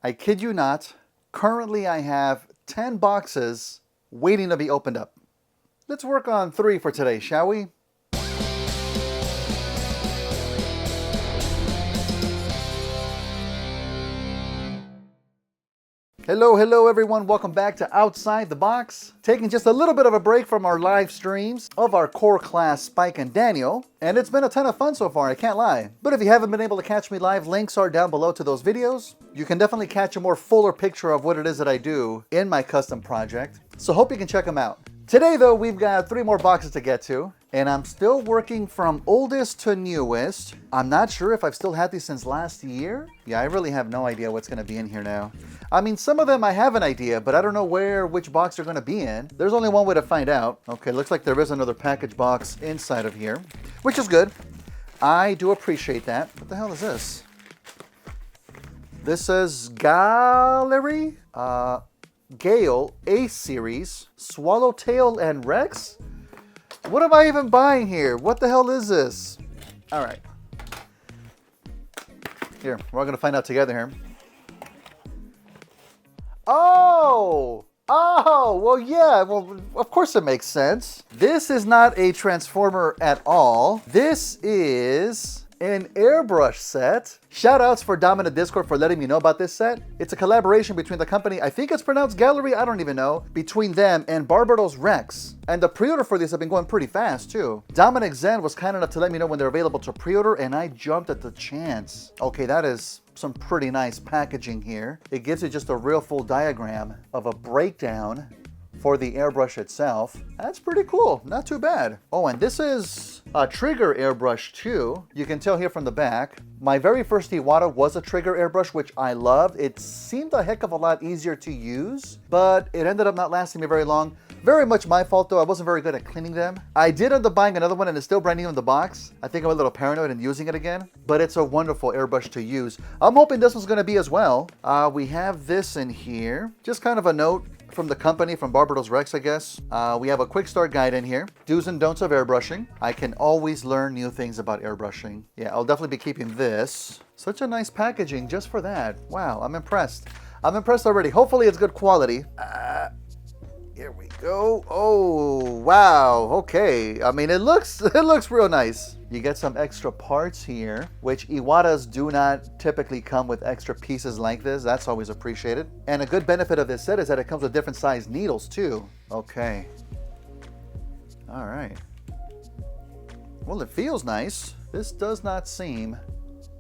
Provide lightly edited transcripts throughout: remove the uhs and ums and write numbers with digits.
I kid you not, currently I have 10 boxes waiting to be opened up. Let's work on 3 for today, shall we? Hello everyone, welcome back to Outside the Box. Taking just a little bit of a break from our live streams of our core class Spike and Daniel, and it's been a ton of fun so far, I can't lie. But if you haven't been able to catch me live, links are down below to those videos. You can definitely catch a more fuller picture of what it is that I do in my custom project, so hope you can check them out. Today though, we've got 3 more boxes to get to, and I'm still working from oldest to newest. I'm not sure if I've still had these since last year. Yeah, I really have no idea what's gonna be in here now. I mean, some of them I have an idea, but I don't know which box they're gonna be in. There's only one way to find out. Okay, looks like there is another package box inside of here, which is good. I do appreciate that. What the hell is this? This says Gallery? Gale, A-Series, Swallowtail, and Rex? What am I even buying here? What the hell is this? All right. Here, we're all gonna find out together here. Oh, well, yeah, well, of course it makes sense. This is not a Transformer at all. This is an Airbrush set. Shoutouts for Dom in the Discord for letting me know about this set. It's a collaboration between the company, I think it's pronounced Gallery, I don't even know, between them and Barbados Rex. And the pre-order for these have been going pretty fast too. Dominic Zen was kind enough to let me know when they're available to pre-order, and I jumped at the chance. Okay, that is some pretty nice packaging here. It gives you just a real full diagram of a breakdown for the airbrush itself. That's pretty cool, not too bad. Oh, and this is a trigger airbrush too. You can tell here from the back. My very first Iwata was a trigger airbrush, which I loved. It seemed a heck of a lot easier to use, but it ended up not lasting me very long. Very much my fault though, I wasn't very good at cleaning them. I did end up buying another one and it's still brand new in the box. I think I'm a little paranoid in using it again, but it's a wonderful airbrush to use. I'm hoping this one's gonna be as well. We have this in here. Just kind of a note from the company, from Barbados Rex, I guess. We have a quick start guide in here. Do's and don'ts of airbrushing. I can always learn new things about airbrushing. Yeah, I'll definitely be keeping this. Such a nice packaging just for that. Wow, I'm impressed. I'm impressed already. Hopefully it's good quality. Here we go. Oh, wow. Okay. I mean, it looks real nice. You get some extra parts here, which Iwatas do not typically come with extra pieces like this. That's always appreciated. And a good benefit of this set is that it comes with different size needles too. Okay. All right. Well, it feels nice. This does not seem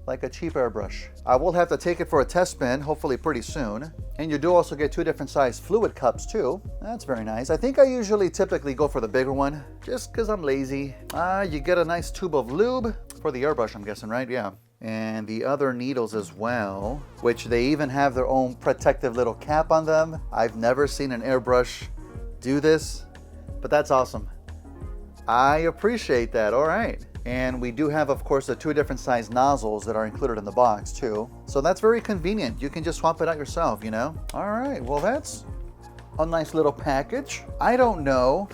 like a cheap airbrush. I will have to take it for a test spin, hopefully pretty soon. And you do also get 2 different size fluid cups too. That's very nice. I think I typically go for the bigger one, just because I'm lazy. You get a nice tube of lube for the airbrush, I'm guessing, right? Yeah. And the other needles as well, which they even have their own protective little cap on them. I've never seen an airbrush do this, but that's awesome. I appreciate that, all right. And we do have, of course, the 2 different size nozzles that are included in the box too. So that's very convenient. You can just swap it out yourself, you know? All right, well, that's a nice little package. I don't know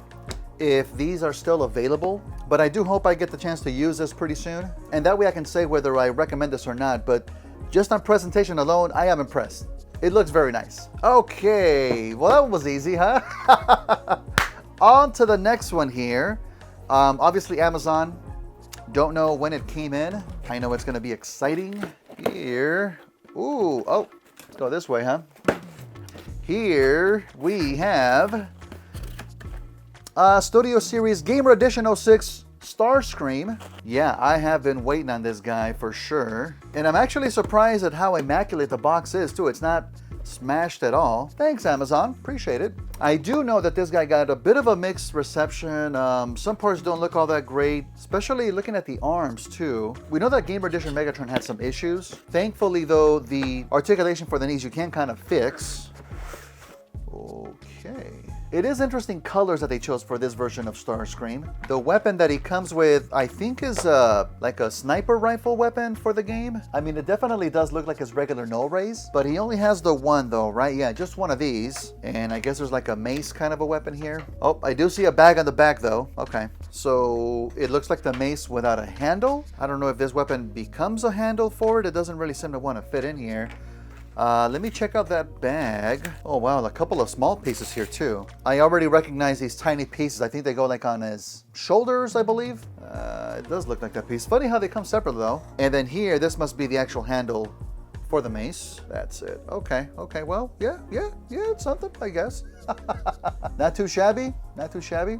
if these are still available, but I do hope I get the chance to use this pretty soon. And that way I can say whether I recommend this or not, but just on presentation alone, I am impressed. It looks very nice. Okay, well, that one was easy, huh? On to the next one here. Obviously Amazon. Don't know when it came in. I know it's gonna be exciting. Here, ooh, oh, let's go this way, huh? Here we have Studio Series Gamer Edition 06 Starscream. Yeah, I have been waiting on this guy for sure. And I'm actually surprised at how immaculate the box is too. It's not smashed at all. Thanks, Amazon, appreciate it. I do know that this guy got a bit of a mixed reception. Some parts don't look all that great, especially looking at the arms too. We know that Gamer Edition Megatron had some issues. Thankfully though, the articulation for the knees you can kind of fix. Okay. It is interesting colors that they chose for this version of Starscream. The weapon that he comes with, I think is like a sniper rifle weapon for the game. I mean, it definitely does look like his regular no rays, but he only has the one though, right? Yeah, just one of these. And I guess there's like a mace kind of a weapon here. Oh, I do see a bag on the back though. Okay, so it looks like the mace without a handle. I don't know if this weapon becomes a handle for it. It doesn't really seem to want to fit in here. Let me check out that bag. Oh wow, a couple of small pieces here too. I already recognize these tiny pieces. I think they go like on his shoulders, I believe. It does look like that piece. Funny how they come separately though. And then here, this must be the actual handle for the mace. That's it. Okay, well, yeah, it's something, I guess. Not too shabby, not too shabby.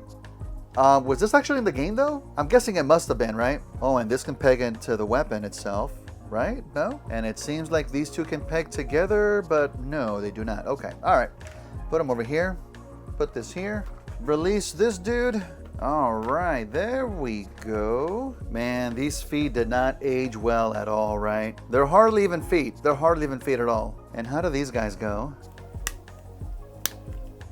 Was this actually in the game though? I'm guessing it must have been, right? Oh, and this can peg into the weapon itself, right? No? And it seems like these two can peg together, but no, they do not. Okay, all right. Put them over here. Put this here. Release this dude. All right, there we go. Man, these feet did not age well at all, right? They're hardly even feet. They're hardly even feet at all. And how do these guys go?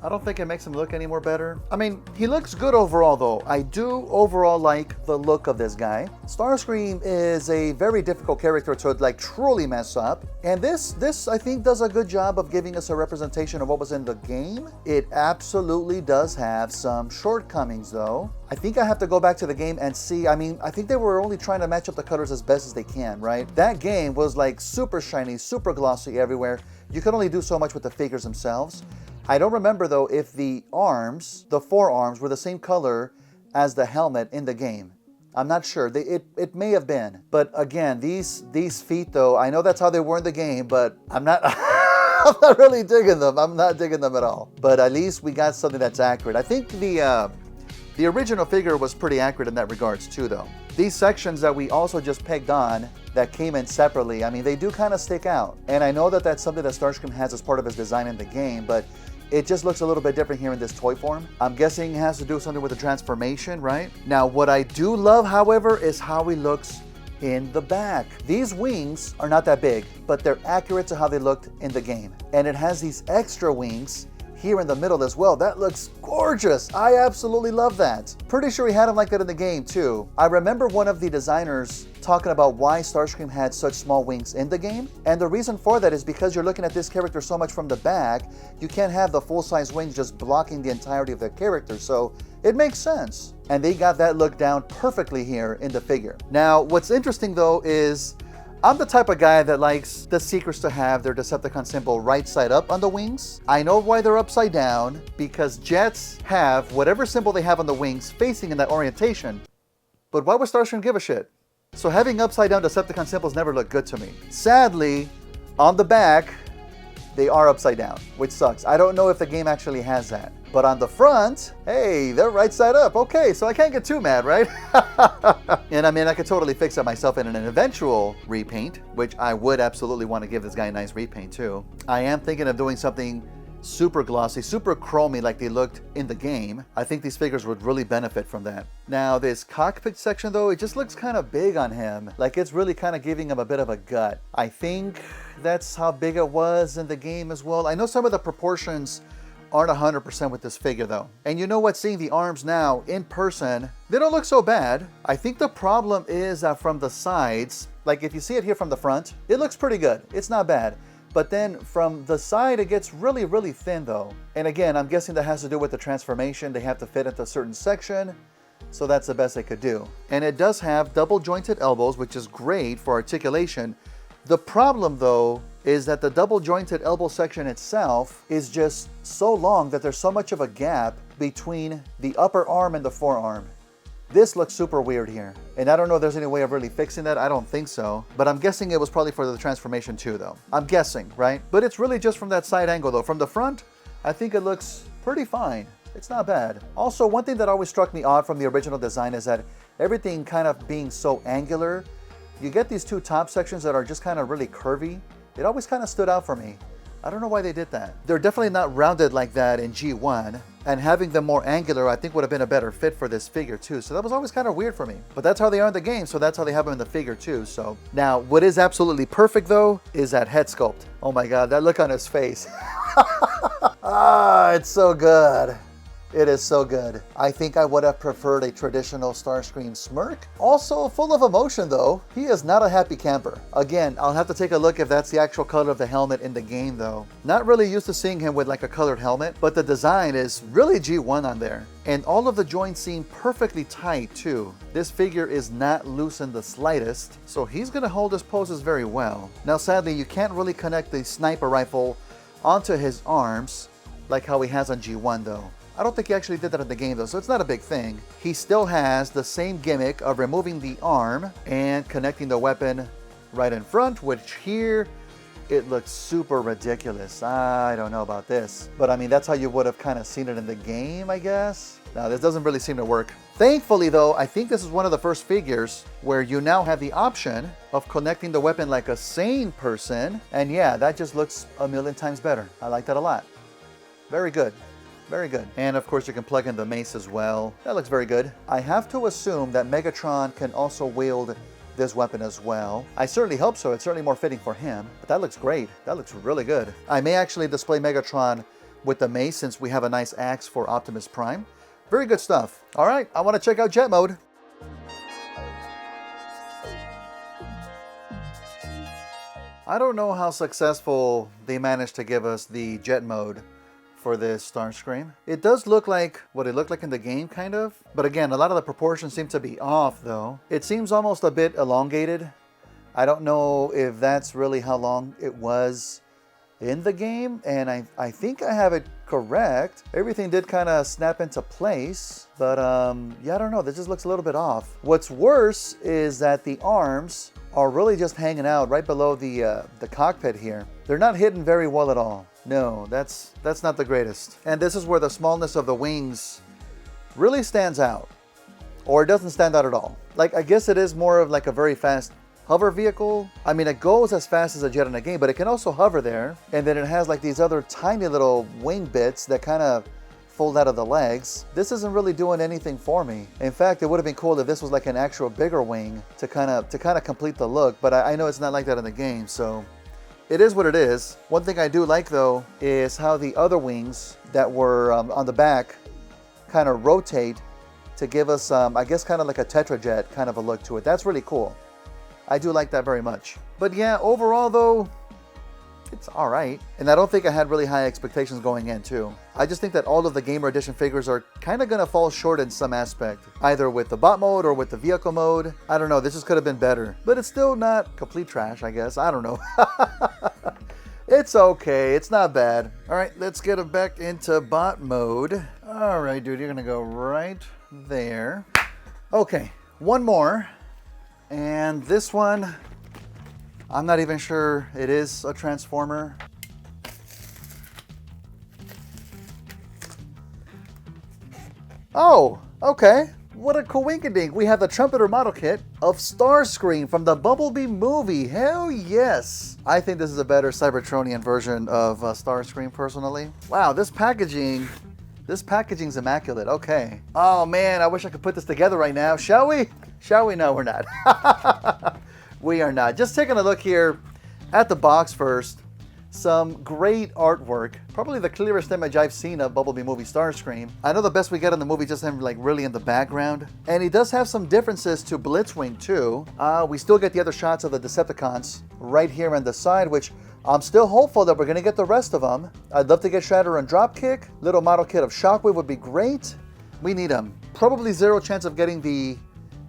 I don't think it makes him look any more better. I mean, he looks good overall though. I do overall like the look of this guy. Starscream is a very difficult character to like truly mess up. And this I think does a good job of giving us a representation of what was in the game. It absolutely does have some shortcomings though. I think I have to go back to the game and see. I mean, I think they were only trying to match up the colors as best as they can, right? That game was like super shiny, super glossy everywhere. You could only do so much with the figures themselves. I don't remember though if the arms, the forearms, were the same color as the helmet in the game. I'm not sure. It may have been. But again, these feet though, I know that's how they were in the game, but I'm not I'm not really digging them. I'm not digging them at all. But at least we got something that's accurate. I think the original figure was pretty accurate in that regards too though. These sections that we also just pegged on that came in separately, I mean, they do kind of stick out. And I know that that's something that Starscream has as part of his design in the game, but it just looks a little bit different here in this toy form. I'm guessing it has to do something with the transformation, right? Now, what I do love, however, is how he looks in the back. These wings are not that big, but they're accurate to how they looked in the game. And it has these extra wings here in the middle as well. That looks gorgeous. I absolutely love that. Pretty sure he had them like that in the game too. I remember one of the designers talking about why Starscream had such small wings in the game. And the reason for that is because you're looking at this character so much from the back, you can't have the full-size wings just blocking the entirety of the character. So it makes sense. And they got that look down perfectly here in the figure. Now, what's interesting though is I'm the type of guy that likes the Seekers to have their Decepticon symbol right side up on the wings. I know why they're upside down, because Jets have whatever symbol they have on the wings facing in that orientation. But why would Starscream give a shit? So having upside down Decepticon symbols never look good to me. Sadly, on the back, they are upside down, which sucks. I don't know if the game actually has that. But on the front, hey, they're right side up. Okay, so I can't get too mad, right? And I mean, I could totally fix it myself in an eventual repaint, which I would absolutely want to give this guy a nice repaint too. I am thinking of doing something super glossy, super chromy like they looked in the game. I think these figures would really benefit from that. Now this cockpit section though, it just looks kind of big on him. Like it's really kind of giving him a bit of a gut. I think that's how big it was in the game as well. I know some of the proportions aren't 100% with this figure though. And you know what, seeing the arms now in person, they don't look so bad. I think the problem is that from the sides, like if you see it here from the front, it looks pretty good. It's not bad. But then from the side, it gets really, really thin though. And again, I'm guessing that has to do with the transformation. They have to fit into a certain section. So that's the best they could do. And it does have double jointed elbows, which is great for articulation. The problem though, is that the double jointed elbow section itself is just so long that there's so much of a gap between the upper arm and the forearm. This looks super weird here. And I don't know if there's any way of really fixing that. I don't think so. But I'm guessing it was probably for the transformation too though. I'm guessing, right? But it's really just from that side angle though. From the front, I think it looks pretty fine. It's not bad. Also, one thing that always struck me odd from the original design is that everything kind of being so angular, you get these two top sections that are just kind of really curvy. It always kind of stood out for me. I don't know why they did that. They're definitely not rounded like that in G1, and having them more angular I think would have been a better fit for this figure too. So that was always kind of weird for me. But that's how they are in the game, so that's how they have them in the figure too. So now what is absolutely perfect though is that head sculpt. Oh my God, that look on his face. Ah, it's so good. It is so good. I think I would have preferred a traditional Starscream smirk. Also full of emotion though. He is not a happy camper. Again, I'll have to take a look if that's the actual color of the helmet in the game though. Not really used to seeing him with like a colored helmet, but the design is really G1 on there. And all of the joints seem perfectly tight too. This figure is not loose in the slightest, so he's gonna hold his poses very well. Now sadly, you can't really connect the sniper rifle onto his arms like how he has on G1 though. I don't think he actually did that in the game though, so it's not a big thing. He still has the same gimmick of removing the arm and connecting the weapon right in front, which here, it looks super ridiculous. I don't know about this, but I mean, that's how you would have kind of seen it in the game, I guess. Now, this doesn't really seem to work. Thankfully though, I think this is one of the first figures where you now have the option of connecting the weapon like a sane person. And yeah, that just looks a million times better. I like that a lot. Very good. Very good. And of course you can plug in the mace as well. That looks very good. I have to assume that Megatron can also wield this weapon as well. I certainly hope so. It's certainly more fitting for him, but that looks great. That looks really good. I may actually display Megatron with the mace since we have a nice axe for Optimus Prime. Very good stuff. All right, I want to check out jet mode. I don't know how successful they managed to give us the jet mode for this Starscream. It does look like what it looked like in the game, kind of. But again, a lot of the proportions seem to be off, though. It seems almost a bit elongated. I don't know if that's really how long it was in the game, and I think I have it correct. Everything did kind of snap into place, but yeah, I don't know. This just looks a little bit off. What's worse is that the arms are really just hanging out right below the cockpit here. They're not hidden very well at all. No, that's not the greatest. And this is where the smallness of the wings really stands out. Or it doesn't stand out at all. Like, I guess it is more of like a very fast hover vehicle. I mean, it goes as fast as a jet in a game, but it can also hover there. And then it has like these other tiny little wing bits that kind of fold out of the legs. This isn't really doing anything for me. In fact, it would have been cool if this was like an actual bigger wing to kind of complete the look, but I know it's not like that in the game, so it is what it is. One thing I do like though is how the other wings that were on the back kind of rotate to give us, I guess, kind of like a Tetrajet kind of a look to it. That's really cool. I do like that very much. But yeah, overall though, it's all right. And I don't think I had really high expectations going in too. I just think that all of the Gamer Edition figures are kind of gonna fall short in some aspect, either with the bot mode or with the vehicle mode. I don't know, this just could have been better, but it's still not complete trash, I guess. I don't know. It's okay, it's not bad. All right, let's get it back into bot mode. All right, dude, you're gonna go right there. Okay, one more. And this one, I'm not even sure it is a Transformer. Oh, okay. What a coinkydink. We have the Trumpeter model kit of Starscream from the Bumblebee movie. Hell yes. I think this is a better Cybertronian version of Starscream personally. Wow, this packaging's immaculate. Okay. Oh man, I wish I could put this together right now. Shall we? Shall we? No, we're not. We are not. Just taking a look here at the box first. Some great artwork. Probably the clearest image I've seen of Bumblebee movie Starscream. I know the best we get in the movie just him like really in the background. And he does have some differences to Blitzwing too. We still get the other shots of the Decepticons right here on the side, which I'm still hopeful that we're gonna get the rest of them. I'd love to get Shredder and Dropkick. Little model kit of Shockwave would be great. We need them. Probably zero chance of getting the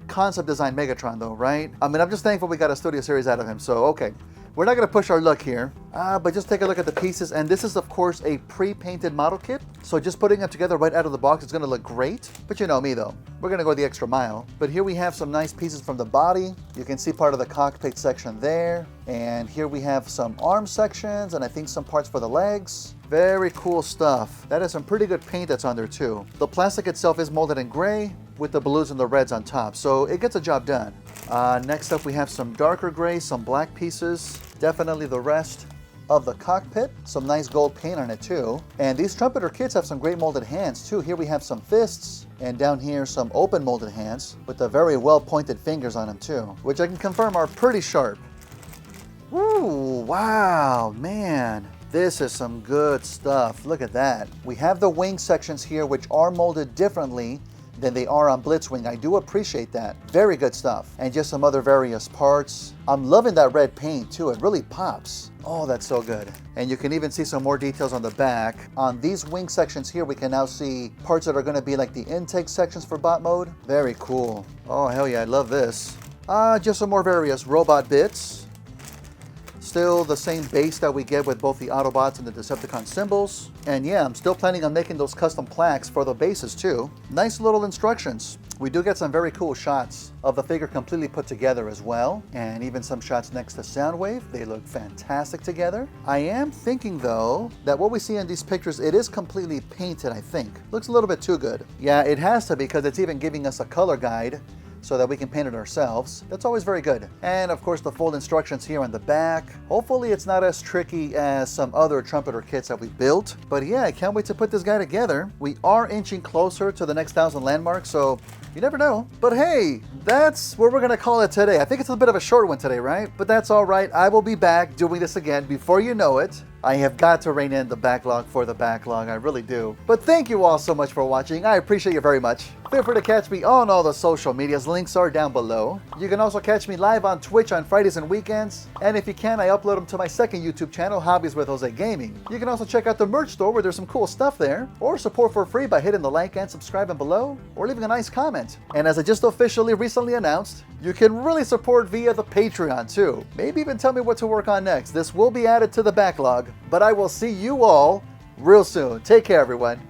concept design Megatron though, right? I mean, I'm just thankful we got a studio series out of him, so okay. We're not gonna push our luck here, but just take a look at the pieces. And this is of course a pre-painted model kit. So just putting them together right out of the box is gonna look great. But you know me though, we're gonna go the extra mile. But here we have some nice pieces from the body. You can see part of the cockpit section there. And here we have some arm sections and I think some parts for the legs. Very cool stuff. That is some pretty good paint that's on there too. The plastic itself is molded in gray with the blues and the reds on top, so it gets a job done. Next up we have some darker gray, some black pieces, definitely the rest of the cockpit, some nice gold paint on it too. And these Trumpeter kits have some great molded hands too. Here we have some fists, and down here some open molded hands with the very well pointed fingers on them too, which I can confirm are pretty sharp. Woo, wow, man. This is some good stuff. Look at that. We have the wing sections here which are molded differently than they are on Blitzwing. I do appreciate that. Very good stuff. And just some other various parts. I'm loving that red paint too. It really pops. Oh, that's so good. And you can even see some more details on the back. On these wing sections here, we can now see parts that are going to be like the intake sections for bot mode. Very cool. Oh, hell yeah, I love this. Just some more various robot bits. Still the same base that we get with both the Autobots and the Decepticon symbols. And yeah, I'm still planning on making those custom plaques for the bases too. Nice little instructions. We do get some very cool shots of the figure completely put together as well. And even some shots next to Soundwave. They look fantastic together. I am thinking though, that what we see in these pictures, it is completely painted, I think. Looks a little bit too good. Yeah, it has to because it's even giving us a color guide so that we can paint it ourselves. That's always very good. And of course the full instructions here on the back. Hopefully it's not as tricky as some other Trumpeter kits that we built. But yeah, I can't wait to put this guy together. We are inching closer to the next 1,000 landmarks, so you never know. But hey, that's what we're gonna call it today. I think it's a bit of a short one today, right? But that's all right. I will be back doing this again before you know it. I have got to rein in the backlog for the backlog, I really do. But thank you all so much for watching. I appreciate you very much. Feel free to catch me on all the social medias. Links are down below. You can also catch me live on Twitch on Fridays and weekends. And if you can, I upload them to my second YouTube channel, Hobbies with Jose Gaming. You can also check out the merch store where there's some cool stuff there. Or support for free by hitting the like and subscribing below. Or leaving a nice comment. And as I just officially recently announced, you can really support via the Patreon too. Maybe even tell me what to work on next. This will be added to the backlog. But I will see you all real soon. Take care, everyone.